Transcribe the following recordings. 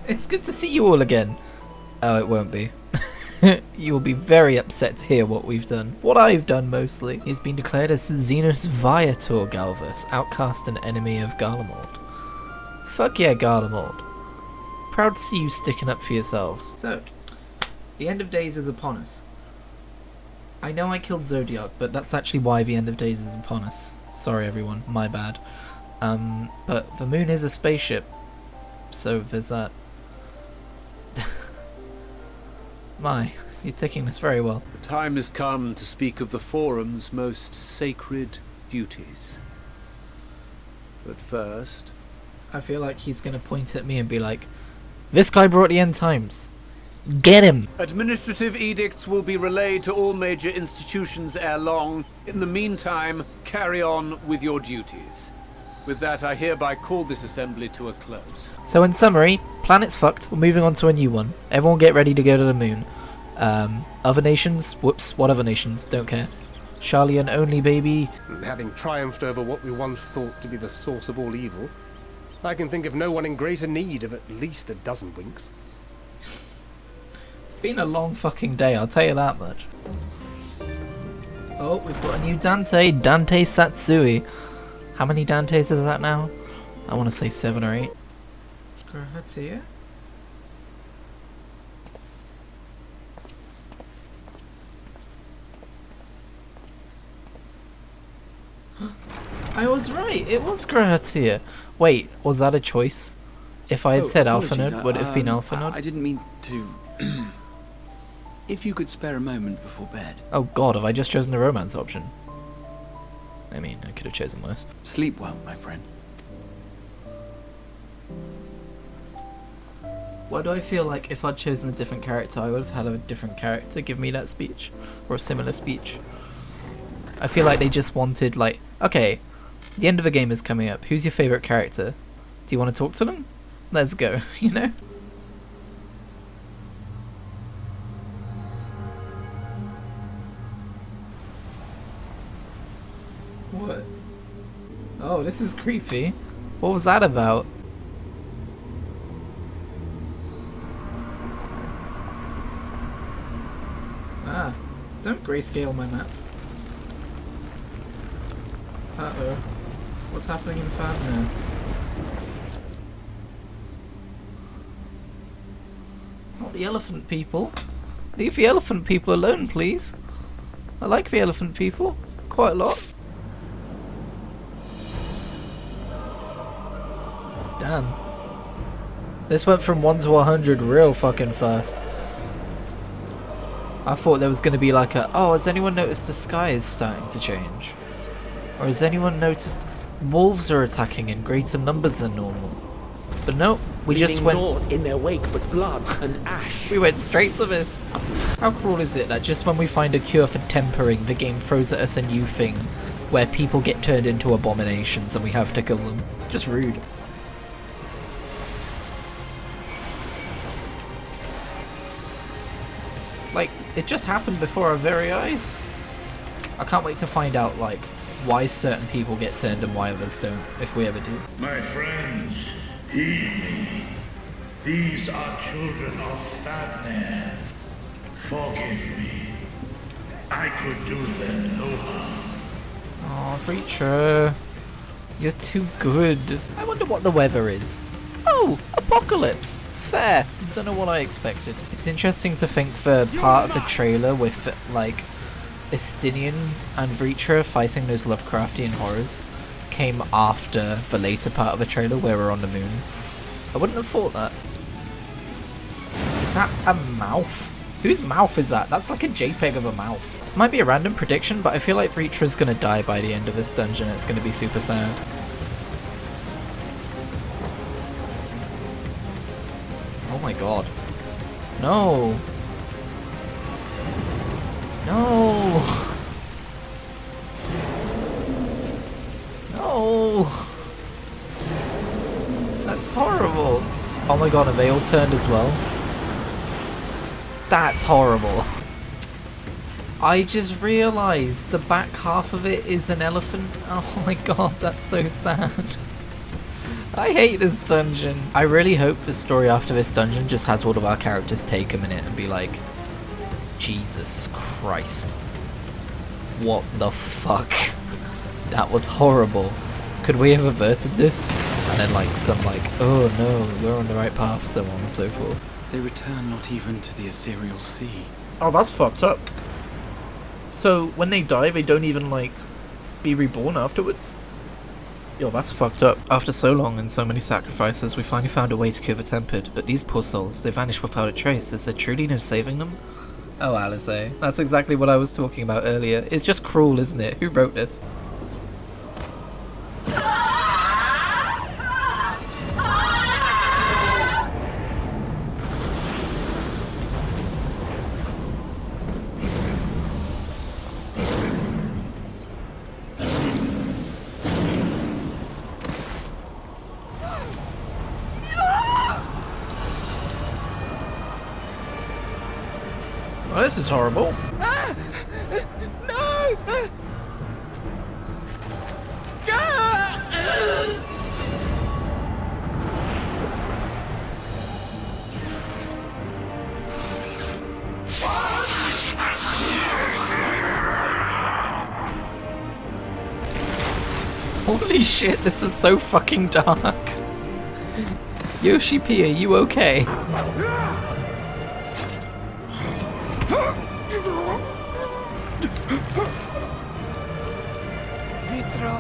It's good to see you all again. Oh, it won't be. You will be very upset to hear what we've done. What I've done, mostly. He's been declared as Xenos Viator Galvus, outcast and enemy of Garlemald. Fuck yeah, Garlemald. Proud to see you sticking up for yourselves. So, the end of days is upon us. I know I killed Zodiac, but that's actually why the end of days is upon us. Sorry everyone, my bad. But the moon is a spaceship, so there's that. My, you're taking this very well. The time has come to speak of the Forum's most sacred duties. But first... I feel like he's gonna point at me and be like, this guy brought the end times. Get him! Administrative edicts will be relayed to all major institutions ere long. In the meantime, carry on with your duties. With that, I hereby call this assembly to a close. So in summary, planet's fucked, we're moving on to a new one. Everyone get ready to go to the moon. Other nations, whoops, what other nations? Don't care. Charlian only, baby. Having triumphed over what we once thought to be the source of all evil, I can think of no one in greater need of at least a dozen winks. It's been a long fucking day, I'll tell you that much. Oh, we've got a new Dante, Dante Satsui. How many Dantes is that now? I want to say 7 or 8. Let's see it. I was right, it was Grahatia. Wait, was that a choice? If I had said Alpha Node, would it have been Alpha Node? I didn't mean to... If you could spare a moment before bed. Oh god, have I just chosen the romance option? I mean, I could have chosen worse. Sleep well, my friend. Why do I feel like if I'd chosen a different character, I would have had a different character give me that speech? Or a similar speech? I feel like they just wanted, like, okay, the end of the game is coming up. Who's your favourite character? Do you want to talk to them? Let's go, you know? What? Oh, this is creepy. What was that about? Ah, don't grayscale my map. Uh-oh. What's happening in Fab now? Not the elephant people. Leave the elephant people alone, please. I like the elephant people quite a lot. Damn. This went from 1 to 100 real fucking fast. I thought there was going to be like a, oh, has anyone noticed the sky is starting to change? Or has anyone noticed wolves are attacking in greater numbers than normal? But no, we just went... naught in their wake but blood and ash. We went straight to this. How cruel is it that just when we find a cure for tempering, the game throws at us a new thing where people get turned into abominations and we have to kill them? It's just rude. Like, it just happened before our very eyes. I can't wait to find out, like, why certain people get turned and why others don't, if we ever do. My friends, heed me. These are children of Stavner. Forgive me. I could do them no harm. Aw, Preacher. You're too good. I wonder what the weather is. Oh, apocalypse. Fair. Don't know what I expected. It's interesting to think the part of the trailer with, like, Estinian and Vritra fighting those Lovecraftian horrors came after the later part of the trailer where we're on the moon. I wouldn't have thought that. Is that a mouth? Whose mouth is that? That's like a JPEG of a mouth. This might be a random prediction, but I feel like Vritra's gonna die by the end of this dungeon. It's gonna be super sad. Oh my god. No! No! No! That's horrible! Oh my god, and they all turned as well? That's horrible. I just realised the back half of it is an elephant. Oh my god, that's so sad. I hate this dungeon. I really hope the story after this dungeon just has all of our characters take a minute and be like, Jesus Christ. What the fuck? That was horrible. Could we have averted this? And then like some like, oh no, we're on the right path, so on and so forth. They return not even to the ethereal sea. Oh, that's fucked up. So when they die, they don't even like be reborn afterwards? Yo, that's fucked up. After so long and so many sacrifices, we finally found a way to cure the tempered, but these poor souls, they vanish without a trace. Is there truly no saving them? Oh, Eorzea. That's exactly what I was talking about earlier. It's just cruel, isn't it? Who wrote this? Oh, this is horrible. No! Holy shit, this is so fucking dark. Yoshi P, are you okay? Vitra,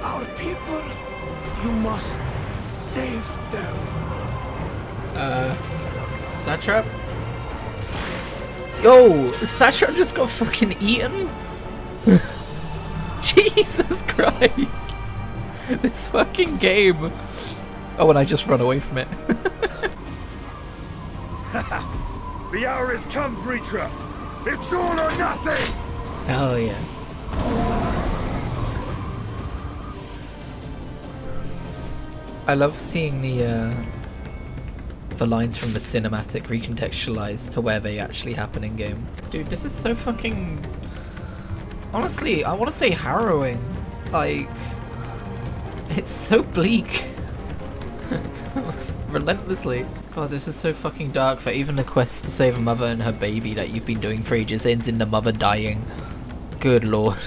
our people, you must save them. Satrap? Yo, Satrap just got fucking eaten? Jesus Christ! This fucking game! Oh, and I just run away from it. The hour has come, Vritra. It's all or nothing. Hell yeah. I love seeing the lines from the cinematic recontextualized to where they actually happen in game. Dude, this is so fucking... Honestly, I want to say harrowing. Like, it's so bleak. Relentlessly. God, this is so fucking dark that even the quest to save a mother and her baby that you've been doing for ages ends in the mother dying. Good lord.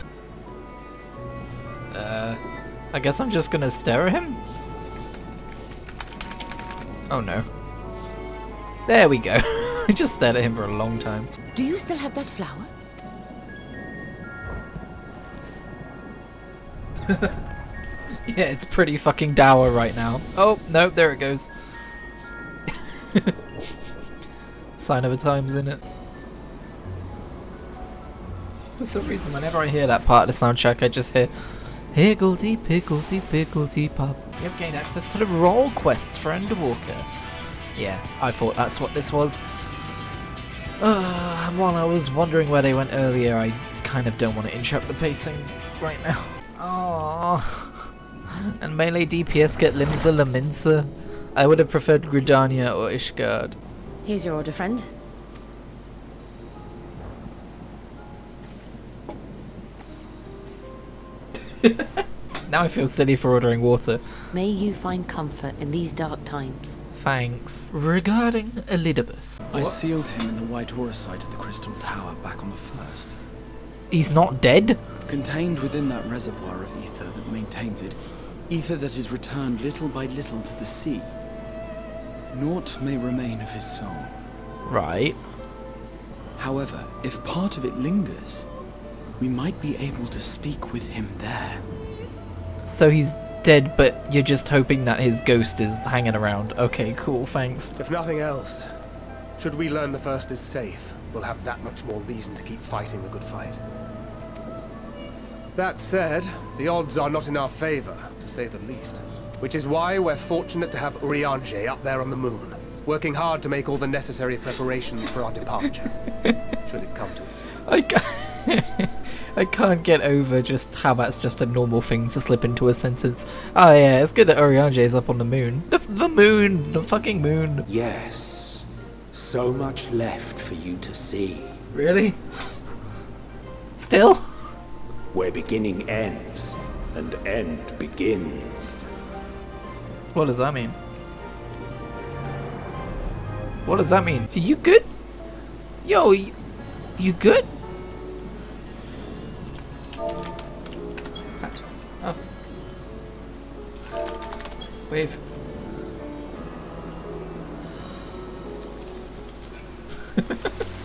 I guess I'm just gonna stare at him? Oh no. There we go. I just stared at him for a long time. Do you still have that flower? Yeah, it's pretty fucking dour right now. Oh, no, there it goes. Sign of the times, innit? For some reason, whenever I hear that part of the soundtrack, I just hear higgledy piggledy piggledy pop. You have gained access to the role quests for Endwalker. Yeah, I thought that's what this was. While I was wondering where they went earlier, I kind of don't want to interrupt the pacing right now. Aww. And melee DPS get Limsa Laminsa. I would have preferred Gridania or Ishgard. Here's your order, friend. Now I feel silly for ordering water. May you find comfort in these dark times. Thanks. Regarding Elidibus. I sealed him in the white aura site of the Crystal Tower back on the 1st. He's not dead? Contained within that reservoir of ether that maintains it, ether that is returned little by little to the sea. Naught may remain of his soul. Right. However, if part of it lingers, we might be able to speak with him there. So he's dead, but you're just hoping that his ghost is hanging around. Okay, cool, thanks. If nothing else, should we learn the first is safe, we'll have that much more reason to keep fighting the good fight. That said, the odds are not in our favor, to say the least. Which is why we're fortunate to have Eorzea up there on the moon, working hard to make all the necessary preparations for our departure, should it come to it. I can't get over just how that's just a normal thing to slip into a sentence. Oh yeah, it's good that Eorzea's up on the moon. The moon! The fucking moon! Yes. So much left for you to see. Really? Still? Where beginning ends and end begins. What does that mean? What does that mean? Are you good? Yo, you good? Oh. Wave.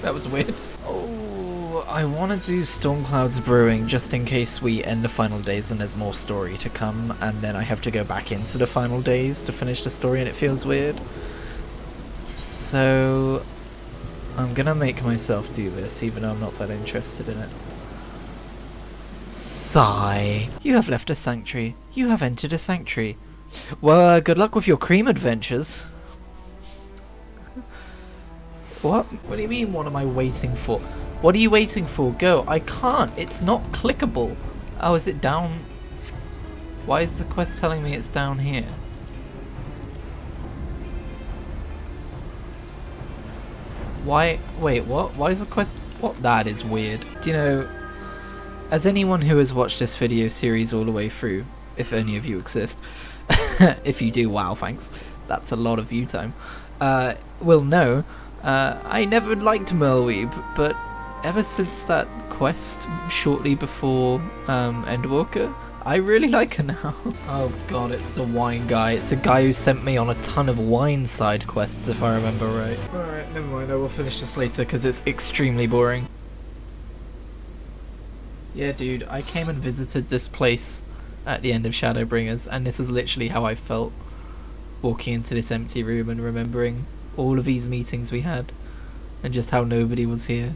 That was weird. Oh, I want to do Stormcloud's Brewing just in case we end the final days and there's more story to come, and then I have to go back into the final days to finish the story and it feels weird. So I'm gonna make myself do this even though I'm not that interested in it. Sigh. You have left a sanctuary. You have entered a sanctuary. Well, good luck with your cream adventures. What? What do you mean, what am I waiting for? What are you waiting for? Go. I can't. It's not clickable. Oh, is it down? Why is the quest telling me it's down here? Why? Wait, what? Why is the quest? What? That is weird. Do you know, as anyone who has watched this video series all the way through, if any of you exist, if you do, wow, thanks. That's a lot of view time. Will know, I never liked Merweeb, but ever since that quest shortly before Endwalker, I really like her now. Oh god, it's the wine guy. It's the guy who sent me on a ton of wine side quests, if I remember right. Alright, never mind, I will finish this later because it's extremely boring. Yeah, dude, I came and visited this place at the end of Shadowbringers, and this is literally how I felt walking into this empty room and remembering all of these meetings we had, and just how nobody was here.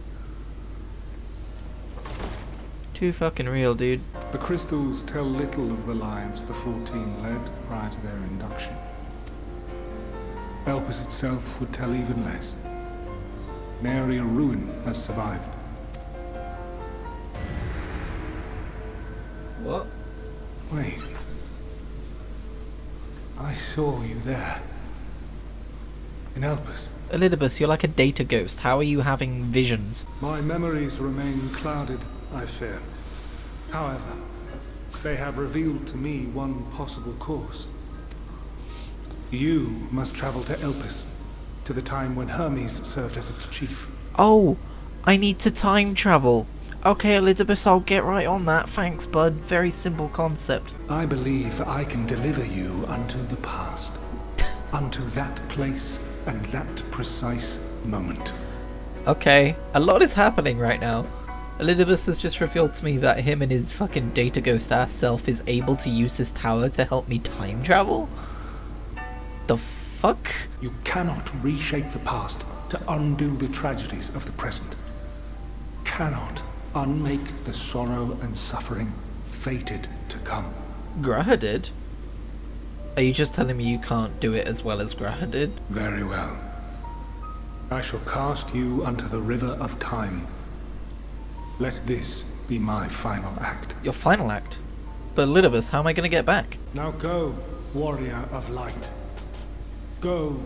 Too fucking real, dude. The crystals tell little of the lives the 14 led prior to their induction. Elpis itself would tell even less. Nary a ruin has survived. What? Wait. I saw you there. In Elpis. Elidibus, you're like a data ghost. How are you having visions? My memories remain clouded, I fear. However, they have revealed to me one possible course. You must travel to Elpis, to the time when Hermes served as its chief. Oh, I need to time travel. Okay, Elidibus, I'll get right on that. Thanks, bud. Very simple concept. I believe I can deliver you unto the past. Unto that place and that precise moment. Okay, a lot is happening right now. Elidibus has just revealed to me that him and his fucking data ghost ass self is able to use his tower to help me time travel? The fuck? You cannot reshape the past to undo the tragedies of the present. Cannot unmake the sorrow and suffering fated to come. Graha did? Are you just telling me you can't do it as well as Graha did? Very well. I shall cast you unto the river of time. Let this be my final act. Your final act? But Elidibus, how am I gonna get back? Now go, warrior of light. Go,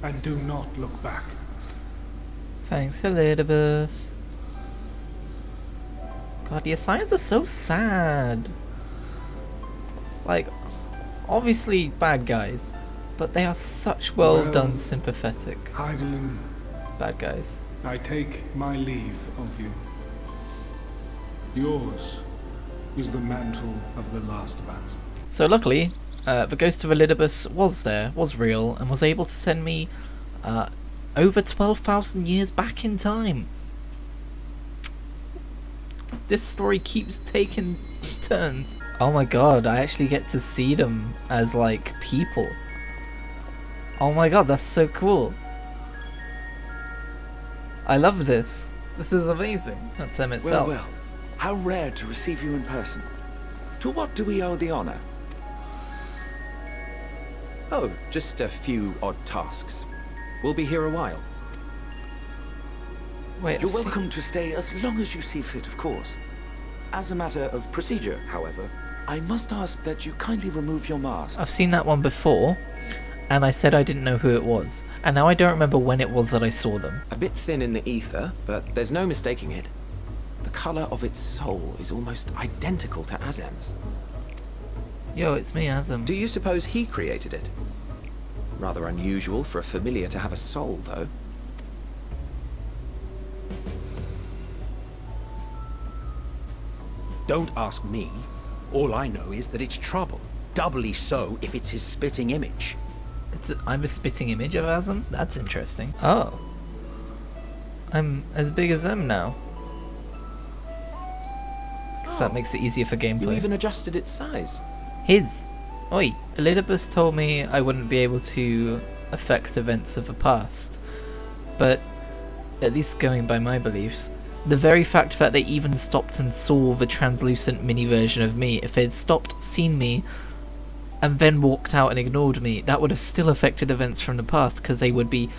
and do not look back. Thanks, Elidibus. God, the assigns are so sad. Like, obviously bad guys, but they are such well done, sympathetic Hydaelyn, bad guys. I take my leave of you. Yours is the mantle of the last of us. So luckily, the ghost of Elidibus was real, and was able to send me over 12,000 years back in time. This story keeps taking turns. Oh my god, I actually get to see them as like people. Oh my god, that's so cool. I love this. This is amazing. That's them itself. Well, how rare to receive you in person. To what do we owe the honor? Oh, just a few odd tasks. We'll be here a while. Wait, You're welcome to stay as long as you see fit, of course. As a matter of procedure, however, I must ask that you kindly remove your masks. I've seen that one before, and I said I didn't know who it was, and now I don't remember when it was that I saw them. A bit thin in the ether, but there's no mistaking it. The color of its soul is almost identical to Azem's. Yo, it's me, Azam. Do you suppose he created it? Rather unusual for a familiar to have a soul, though. Don't ask me. All I know is that it's trouble. Doubly so if it's his spitting image. I'm a spitting image of Azam? That's interesting. Oh. I'm as big as them now. Because that makes it easier for gameplay. You even adjusted its size. His. Oi, Elidibus told me I wouldn't be able to affect events of the past. But, at least going by my beliefs, the very fact that they even stopped and saw the translucent mini version of me, if they'd stopped, seen me, and then walked out and ignored me, that would have still affected events from the past, because they would be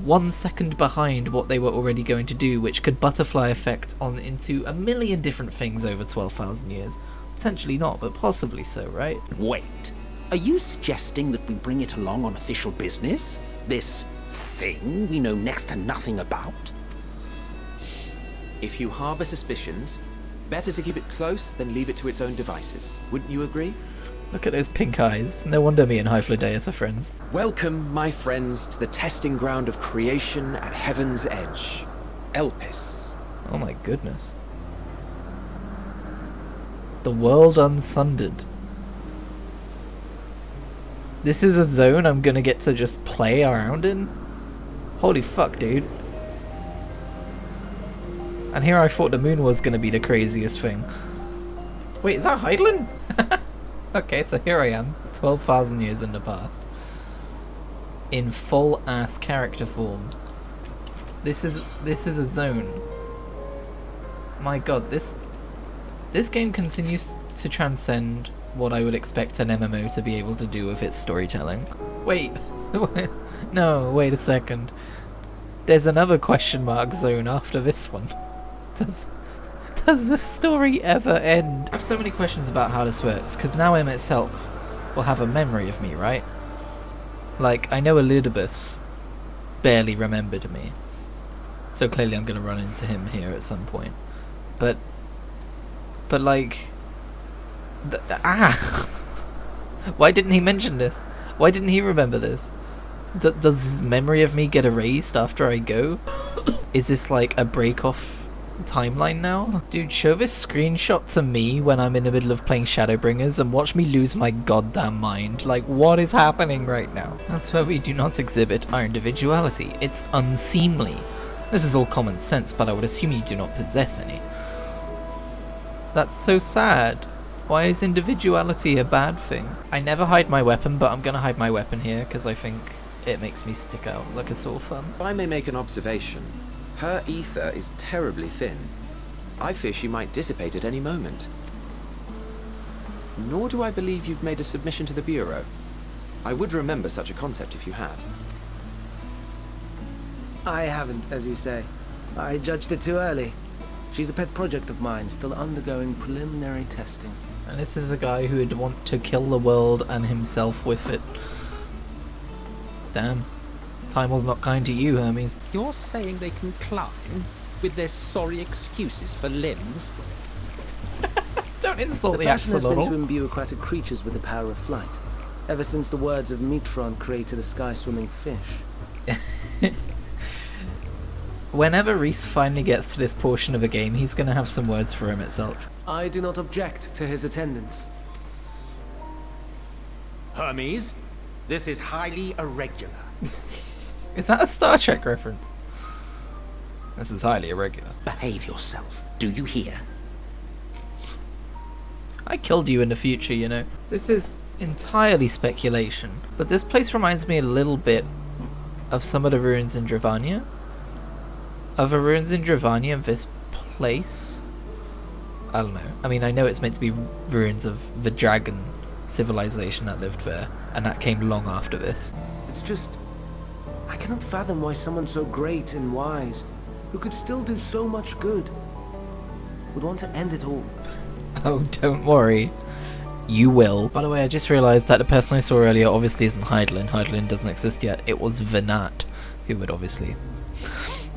1 second behind what they were already going to do, which could butterfly effect on into a million different things over 12,000 years. Potentially not, but possibly so, right? Wait, are you suggesting that we bring it along on official business? This thing we know next to nothing about? If you harbour suspicions, better to keep it close than leave it to its own devices. Wouldn't you agree? Look at those pink eyes. No wonder me and Hyphlodeus are friends. Welcome, my friends, to the testing ground of creation at Heaven's Edge. Elpis. Oh my goodness. The world unsundered. This is a zone I'm gonna get to just play around in? Holy fuck, dude. And here I thought the moon was gonna be the craziest thing. Wait, is that Hydaelyn? Okay, so here I am, 12,000 years in the past. In full ass character form. This is a zone. My god, this game continues to transcend what I would expect an MMO to be able to do with its storytelling. Wait, no, wait a second. There's another question mark zone after this one. Does the story ever end? I have so many questions about how this works, because now M itself will have a memory of me, right? Like, I know Elidibus barely remembered me, so clearly I'm going to run into him here at some point. But like... Why didn't he mention this? Why didn't he remember this? Does his memory of me get erased after I go? Is this like a break-off timeline now? Dude, show this screenshot to me when I'm in the middle of playing Shadowbringers and watch me lose my goddamn mind. Like, what is happening right now? That's where we do not exhibit our individuality. It's unseemly. This is all common sense, but I would assume you do not possess any. That's so sad. Why is individuality a bad thing? I never hide my weapon, but I'm gonna hide my weapon here because I think it makes me stick out like a sore thumb. If I may make an observation, her ether is terribly thin. I fear she might dissipate at any moment. Nor do I believe you've made a submission to the Bureau. I would remember such a concept if you had. I haven't, as you say. I judged it too early. She's a pet project of mine, still undergoing preliminary testing. And this is a guy who would want to kill the world and himself with it. Damn. Time was not kind to you, Hermes. You're saying they can climb with their sorry excuses for limbs? Don't insult the fashion has been to axolotl. imbue aquatic creatures with the power of flight, ever since the words of Metron created a sky-swimming fish. Whenever Reese finally gets to this portion of the game, he's gonna have some words for him itself. I do not object to his attendance. Hermes, this is highly irregular. Is that a Star Trek reference? This is highly irregular. Behave yourself, do you hear? I killed you in the future, you know. This is entirely speculation, but this place reminds me a little bit of some of the ruins in Dravania. Of the ruins in Dravania and this place? I don't know. I mean, I know it's meant to be ruins of the dragon civilization that lived there, and that came long after this. It's just... I cannot fathom why someone so great and wise, who could still do so much good, would want to end it all. Oh, don't worry. You will. By the way, I just realised that the person I saw earlier obviously isn't Hydaelyn. Hydaelyn doesn't exist yet. It was Venat, who would obviously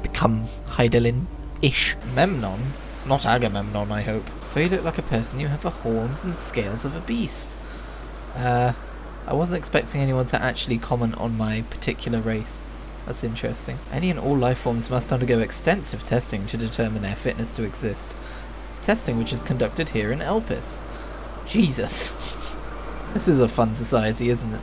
become Hydaelyn-ish. Memnon? Not Agamemnon, I hope. For you look like a person, you have the horns and scales of a beast. I wasn't expecting anyone to actually comment on my particular race. That's interesting. Any and all life forms must undergo extensive testing to determine their fitness to exist. Testing which is conducted here in Elpis. Jesus. This is a fun society, isn't it?